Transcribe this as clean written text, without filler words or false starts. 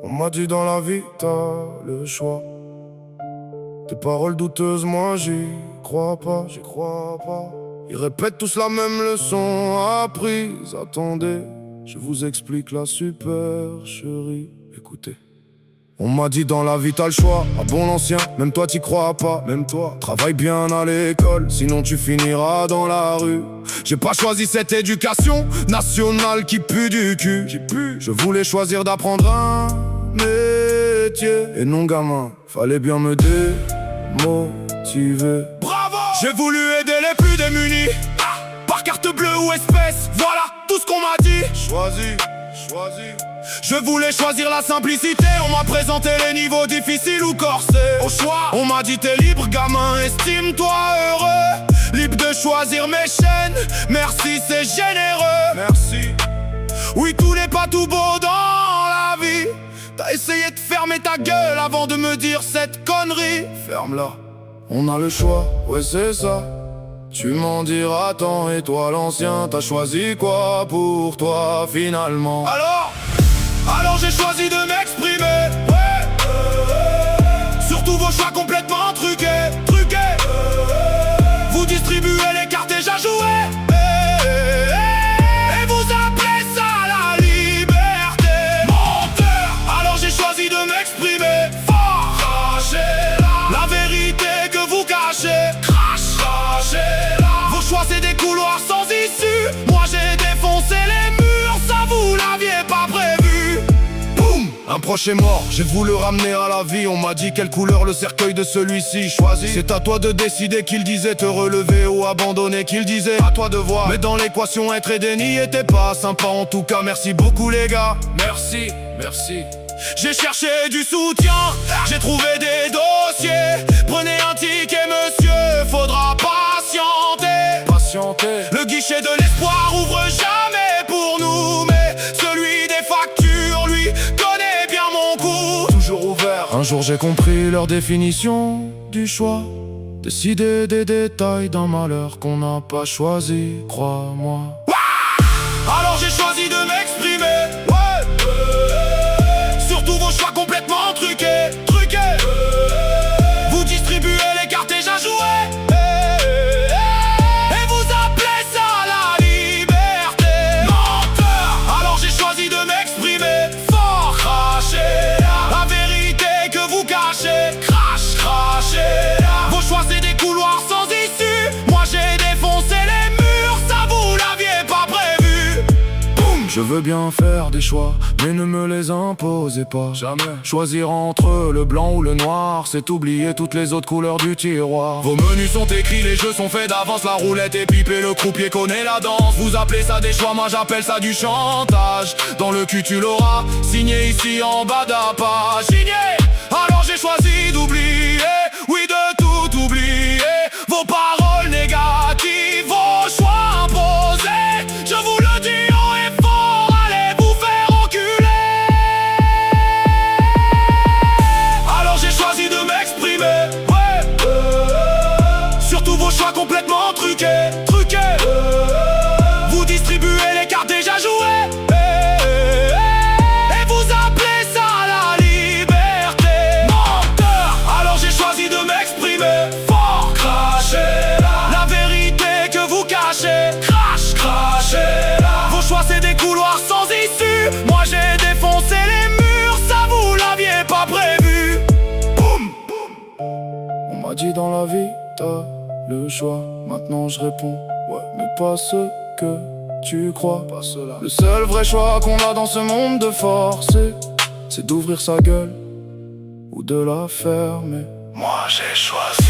On m'a dit dans la vie, t'as le choix. Tes paroles douteuses, moi j'y crois pas, j'y crois pas. Ils répètent tous la même leçon apprise. Attendez, je vous explique la supercherie. Écoutez. On m'a dit dans la vie t'as le choix, ah bon l'ancien, même toi t'y crois pas, même toi. Travaille bien à l'école, sinon tu finiras dans la rue. J'ai pas choisi cette éducation nationale qui pue du cul. Je voulais choisir d'apprendre un métier. Et non gamin, fallait bien me démotiver. Bravo! J'ai voulu aider les plus démunis, par carte bleue ou espèce, voilà tout ce qu'on m'a dit. Choisis. Je voulais choisir la simplicité, on m'a présenté les niveaux difficiles ou corsés. Au choix, on m'a dit t'es libre gamin, estime-toi heureux. Libre de choisir mes chaînes, merci c'est généreux. Merci. Oui tout n'est pas tout beau dans la vie. T'as essayé de fermer ta gueule avant de me dire cette connerie. Ferme-la, on a le choix, ouais c'est ça. Tu m'en diras tant et toi l'ancien, t'as choisi quoi pour toi finalement? Alors j'ai choisi de m'exprimer, ouais. Surtout vos choix complètement truqués. Vous distribuez les cartes déjà jouées, et vous appelez ça la liberté. Menteur. Alors j'ai choisi de m'exprimer fort. Crachez-la, la vérité que vous cachez. Crachez-la, vos choix c'est des couloirs sans issue. Moi j'ai défoncé les murs, ça vous l'aviez pas prévu. Un proche est mort, j'ai voulu ramener à la vie. On m'a dit quelle couleur le cercueil de celui-ci. Choisis, c'est à toi de décider. Qu'il disait te relever ou abandonner. Qu'il disait à toi de voir. Mais dans l'équation être et déni était pas sympa. En tout cas merci beaucoup les gars. Merci. J'ai cherché du soutien, j'ai trouvé des dossiers. Prenez un ticket monsieur, faudra patienter. Le guichet de l'espoir ouvre jamais pour nous, mais celui des factures lui connaît bien mon coup. Toujours ouvert. Un jour j'ai compris leur définition du choix. Décider des détails d'un malheur qu'on n'a pas choisi, crois-moi. Alors j'ai choisi de m'exprimer, ouais. Surtout vos choix complètement truqués. Vous distribuez les cartes déjà jouées, et vous appelez ça la liberté. Menteur. Alors j'ai choisi de m'exprimer fort. Crachez-la, la vérité que vous cachez. Crachez-la, vos choix c'est des couloirs sans issue. Moi j'ai défoncé les murs, ça vous l'aviez pas prévu. Boum. Je veux bien faire des choix, mais ne me les imposez pas. Jamais. Choisir entre le blanc ou le noir, c'est oublier toutes les autres couleurs du tiroir. Vos menus sont écrits, les jeux sont faits d'avance. La roulette est pipée, le croupier connaît la danse. Vous appelez ça des choix, moi j'appelle ça du chantage. Dans le cul tu l'auras, signé ici en bas d'un page. Signé. Alors j'ai choisi d'oublier, oui de tout oublier. Vos paroles négatives, vos choix imposés. Je vous le dis haut et fort, allez vous faire enculer. Alors j'ai choisi de m'exprimer, ouais. Surtout vos choix complètement truqués. Vous distribuez les cartes déjà jouées, et vous appelez ça la liberté. Menteur. Alors j'ai choisi de m'exprimer fort. Crachez-la, la vérité que vous cachez. Crachez-la, vos choix c'est des couloirs sans issue. Moi j'ai défoncé les murs, ça vous l'aviez pas prévu. Boum. On m'a dit dans la vie t'as le choix. Maintenant je réponds, ouais, mais pas ce que tu crois. Pas cela. Le seul vrai choix qu'on a dans ce monde de force, c'est d'ouvrir sa gueule ou de la fermer. Moi j'ai choisi.